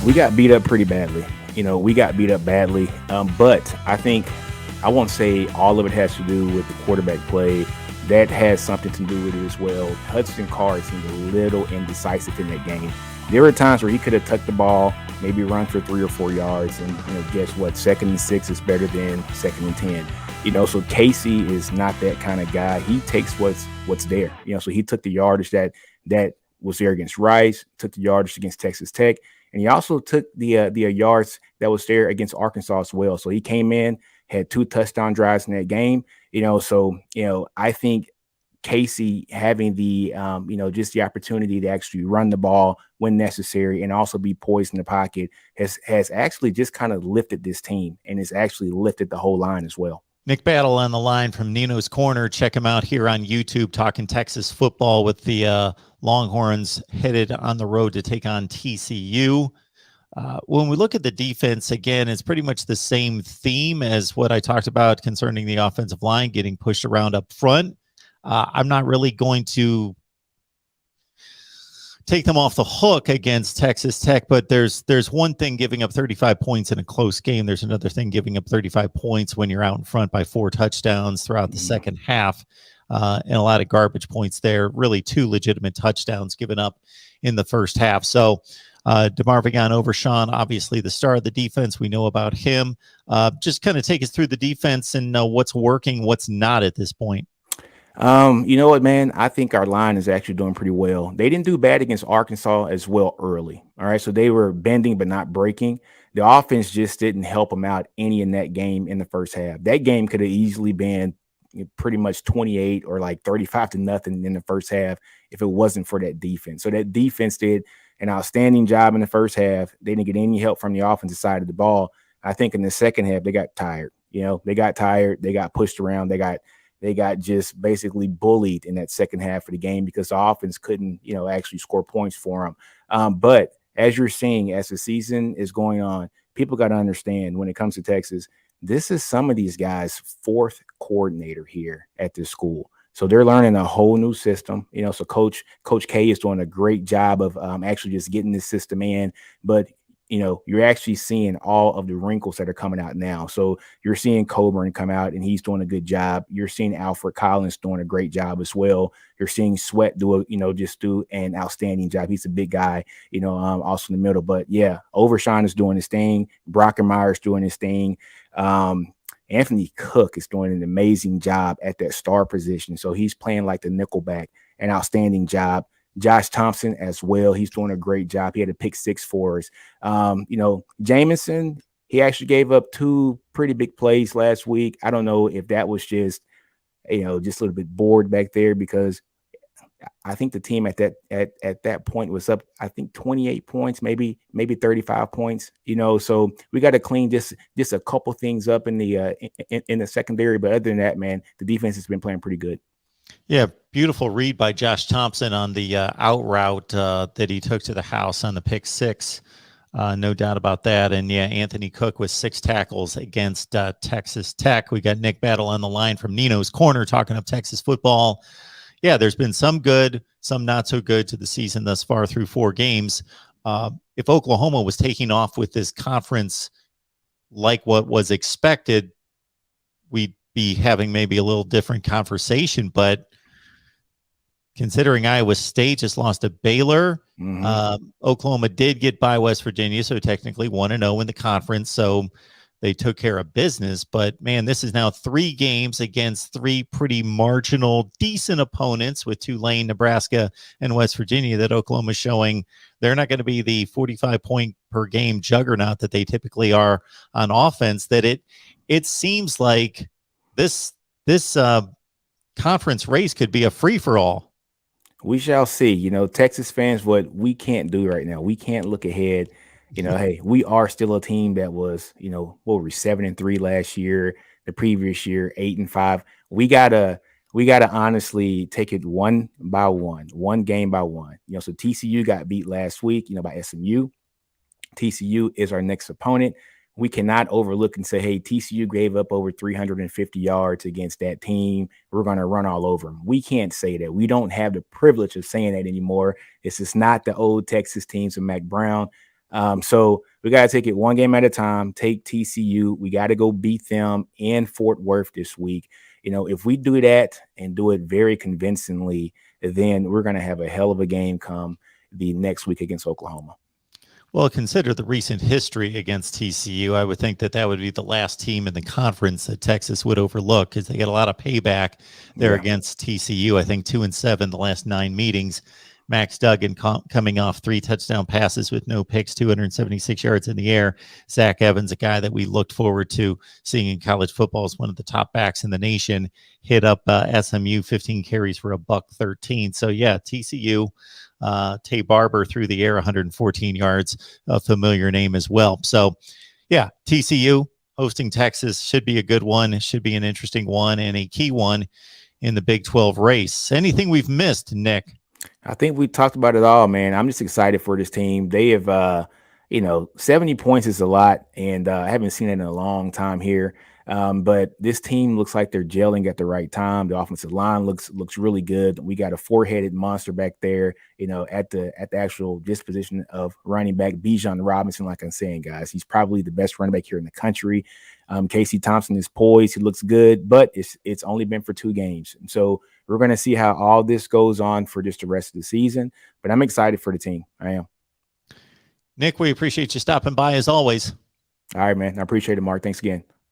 We got beat up pretty badly. We got beat up badly. But I think I won't say all of it has to do with the quarterback play. That has something to do with it as well. Hudson Card seemed a little indecisive in that game. There were times where he could have tucked the ball, maybe run for 3 or 4 yards, and guess what? 2nd and 6 is better than 2nd and 10. So Casey is not that kind of guy. He takes what's there. So he took the yardage that was there against Rice, took the yardage against Texas Tech, and he also took the yards that was there against Arkansas as well. So he came in, had 2 touchdown drives in that game. I think Casey having the just the opportunity to actually run the ball when necessary and also be poised in the pocket has actually just kind of lifted this team, and it's actually lifted the whole line as well. Nick Battle on the line from Nino's Corner. Check him out here on YouTube, talking Texas football with the Longhorns headed on the road to take on TCU. When we look at the defense, again, it's pretty much the same theme as what I talked about concerning the offensive line getting pushed around up front. I'm not really going to take them off the hook against Texas Tech, but there's one thing giving up 35 points in a close game. There's another thing giving up 35 points when you're out in front by 4 touchdowns throughout the second half, and a lot of garbage points there. Really 2 legitimate touchdowns given up in the first half. So DeMarvion Overshawn, obviously the star of the defense. We know about him. Just kind of take us through the defense and what's working, what's not at this point. You know what, man? I think our line is actually doing pretty well. They didn't do bad against Arkansas as well early. All right. So they were bending but not breaking. The offense just didn't help them out any in that game in the first half. That game could have easily been pretty much 28 or like 35-0 in the first half if it wasn't for that defense. So that defense did an outstanding job in the first half. They didn't get any help from the offensive side of the ball. I think in the second half, they got tired. They got tired. They got pushed around. They got just basically bullied in that second half of the game because the offense couldn't, actually score points for them. But as you're seeing, as the season is going on, people got to understand when it comes to Texas, this is some of these guys' 4th coordinator here at this school. So they're learning a whole new system, so Coach K is doing a great job of actually just getting this system in. But you're actually seeing all of the wrinkles that are coming out now. So you're seeing Coburn come out and he's doing a good job. You're seeing Alfred Collins doing a great job as well. You're seeing Sweat do an outstanding job. He's a big guy, also in the middle. But yeah, Overshawn is doing his thing. Brockenmeyer's doing his thing. Anthony Cook is doing an amazing job at that star position. So he's playing like the nickelback, an outstanding job. Josh Thompson as well. He's doing a great job. He had a pick 6 for us. Jamison, he actually gave up 2 pretty big plays last week. I don't know if that was just a little bit bored back there because I think the team at that point was up, I think 28 points, maybe 35 points, so we got to clean just a couple things up in the secondary. But other than that, man, the defense has been playing pretty good. Yeah, beautiful read by Josh Thompson on the out route that he took to the house on the pick 6. No doubt about that. And yeah, Anthony Cook with 6 tackles against Texas Tech. We got Nick Battle on the line from Nino's Corner talking up Texas football. Yeah, there's been some good, some not so good to the season thus far through 4 games. If Oklahoma was taking off with this conference like what was expected, we'd be having maybe a little different conversation. But considering Iowa State just lost to Baylor, Oklahoma did get by West Virginia, so technically 1-0 in the conference. So they took care of business. But man, this is now 3 games against 3 pretty marginal, decent opponents with Tulane, Nebraska, and West Virginia that Oklahoma's showing they're not going to be the 45-point per game juggernaut that they typically are on offense. That it seems like this conference race could be a free-for-all. We shall see. Texas fans, what we can't do right now, we can't look ahead. Hey, we are still a team that was, what were we, 7-3 last year, the previous year, 8-5. We gotta honestly take it one by one game by one. So TCU got beat last week, by SMU. TCU is our next opponent. We cannot overlook and say, hey, TCU gave up over 350 yards against that team. We're going to run all over them. We can't say that. We don't have the privilege of saying that anymore. It's just not the old Texas teams of Mac Brown. So we got to take it one game at a time. Take TCU. We got to go beat them in Fort Worth this week. If we do that and do it very convincingly, then we're going to have a hell of a game come the next week against Oklahoma. Well, consider the recent history against TCU. I would think that would be the last team in the conference that Texas would overlook because they get a lot of payback there against TCU. I think 2-7 the last 9 meetings. Max Duggan coming off 3 touchdown passes with no picks, 276 yards in the air. Zach Evans, a guy that we looked forward to seeing in college football as one of the top backs in the nation, hit up SMU 15 carries for $113. So yeah, TCU. Tay Barber through the air, 114 yards, a familiar name as well. So, yeah, TCU hosting Texas should be a good one. It should be an interesting one and a key one in the Big 12 race. Anything we've missed, Nick? I think we talked about it all, man. I'm just excited for this team. They have, 70 points is a lot, and I haven't seen it in a long time here. But this team looks like they're gelling at the right time. The offensive line looks really good. We got a 4-headed monster back there, at the actual disposition of running back Bijan Robinson. Like I'm saying, guys, he's probably the best running back here in the country. Casey Thompson is poised. He looks good, but it's only been for 2 games. And so we're going to see how all this goes on for just the rest of the season. But I'm excited for the team. I am. Nick, we appreciate you stopping by as always. All right, man. I appreciate it, Mark. Thanks again.